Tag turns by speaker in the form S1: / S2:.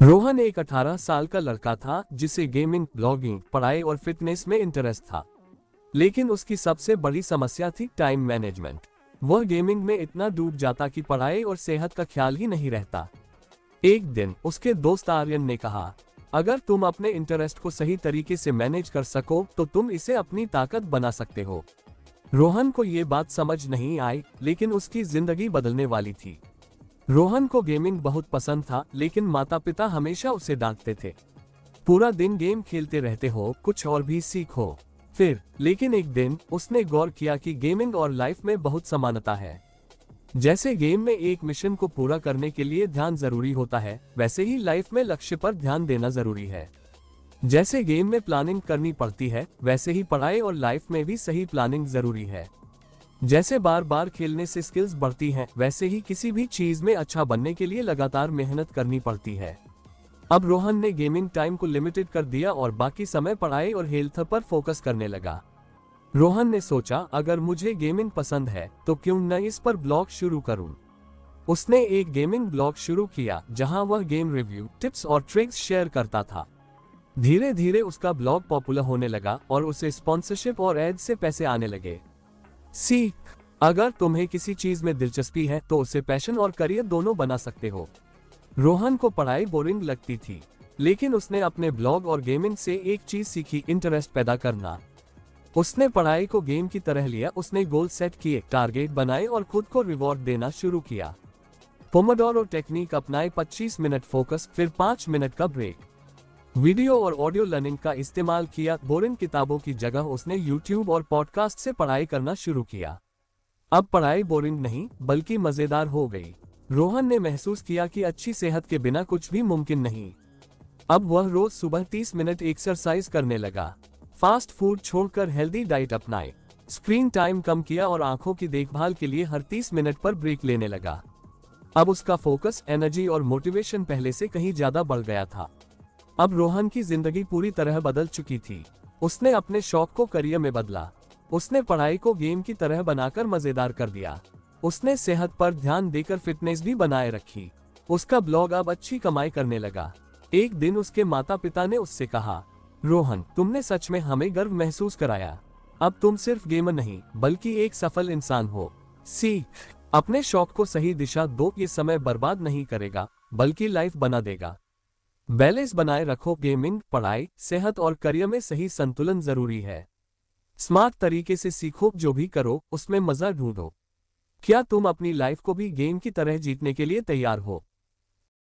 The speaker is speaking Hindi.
S1: रोहन एक 18 साल का लड़का था जिसे गेमिंग, ब्लॉगिंग, पढ़ाई और फिटनेस में इंटरेस्ट था। लेकिन उसकी सबसे बड़ी समस्या थी टाइम मैनेजमेंट। वह गेमिंग में इतना डूब जाता कि पढ़ाई और सेहत का ख्याल ही नहीं रहता। एक दिन उसके दोस्त आर्यन ने कहा, अगर तुम अपने इंटरेस्ट को सही तरीके से मैनेज कर सको तो तुम इसे अपनी ताकत बना सकते हो। रोहन को ये बात समझ नहीं आई, लेकिन उसकी जिंदगी बदलने वाली थी। रोहन को गेमिंग बहुत पसंद था, लेकिन माता पिता हमेशा उसे डांटते थे। पूरा दिन गेम खेलते रहते हो, कुछ और भी सीखो। लेकिन एक दिन उसने गौर किया कि गेमिंग और लाइफ में बहुत समानता है। जैसे गेम में एक मिशन को पूरा करने के लिए ध्यान जरूरी होता है, वैसे ही लाइफ में लक्ष्य पर ध्यान देना जरूरी है। जैसे गेम में प्लानिंग करनी पड़ती है, वैसे ही पढ़ाई और लाइफ में भी सही प्लानिंग जरूरी है। जैसे बार बार खेलने से स्किल्स बढ़ती हैं, वैसे ही किसी भी चीज में अच्छा बनने के लिए लगातार मेहनत करनी पड़ती है। अब रोहन ने गेमिंग टाइम को लिमिटेड कर दिया और बाकी समय पढ़ाई और हेल्थ पर फोकस करने लगा। रोहन ने सोचा, अगर मुझे गेमिंग पसंद है तो क्यों न इस पर ब्लॉग शुरू करूं। उसने एक गेमिंग ब्लॉग शुरू किया जहां वह गेम रिव्यू, टिप्स और ट्रिक्स शेयर करता था। धीरे धीरे उसका ब्लॉग पॉपुलर होने लगा और उसे स्पॉन्सरशिप और एड से पैसे आने लगे। अगर तुम्हें किसी चीज में दिलचस्पी है तो उसे पैशन और करियर दोनों बना सकते हो। रोहन को पढ़ाई बोरिंग लगती थी, लेकिन उसने अपने ब्लॉग और गेमिंग से एक चीज सीखी, इंटरेस्ट पैदा करना। उसने पढ़ाई को गेम की तरह लिया। उसने गोल सेट किए, टारगेट बनाए और खुद को रिवॉर्ड देना शुरू किया। पोमोडोरो टेक्निक अपनाए, 25 मिनट फोकस, फिर 5 मिनट का ब्रेक। वीडियो और ऑडियो लर्निंग का इस्तेमाल किया। बोरिंग किताबों की जगह उसने यूट्यूब और पॉडकास्ट से पढ़ाई करना शुरू किया। अब पढ़ाई बोरिंग नहीं बल्कि मजेदार हो गई। रोहन ने महसूस किया कि अच्छी सेहत के बिना कुछ भी मुमकिन नहीं। अब वह रोज सुबह 30 मिनट एक्सरसाइज करने लगा। फास्ट फूड छोड़कर हेल्दी डाइट अपनाए। स्क्रीन टाइम कम किया और आंखों की देखभाल के लिए हर 30 मिनट पर ब्रेक लेने लगा। अब उसका फोकस, एनर्जी और मोटिवेशन पहले से कहीं ज्यादा बढ़ गया था। अब रोहन की जिंदगी पूरी तरह बदल चुकी थी। उसने अपने शौक को करियर में बदला। उसने पढ़ाई को गेम की तरह बनाकर मजेदार कर दिया। उसने सेहत पर ध्यान देकर फिटनेस भी बनाए रखी। उसका ब्लॉग अब अच्छी कमाई करने लगा। एक दिन उसके माता पिता ने उससे कहा, रोहन, तुमने सच में हमें गर्व महसूस कराया। अब तुम सिर्फ गेमर नहीं बल्कि एक सफल इंसान हो। अपने शौक को सही दिशा दो, ये समय बर्बाद नहीं करेगा बल्कि लाइफ बना देगा। बैलेंस बनाए रखो। गेमिंग, पढ़ाई, सेहत और करियर में सही संतुलन जरूरी है। स्मार्ट तरीके से सीखो, जो भी करो उसमें मजा ढूंढो। क्या तुम अपनी लाइफ को भी गेम की तरह जीतने के लिए तैयार हो?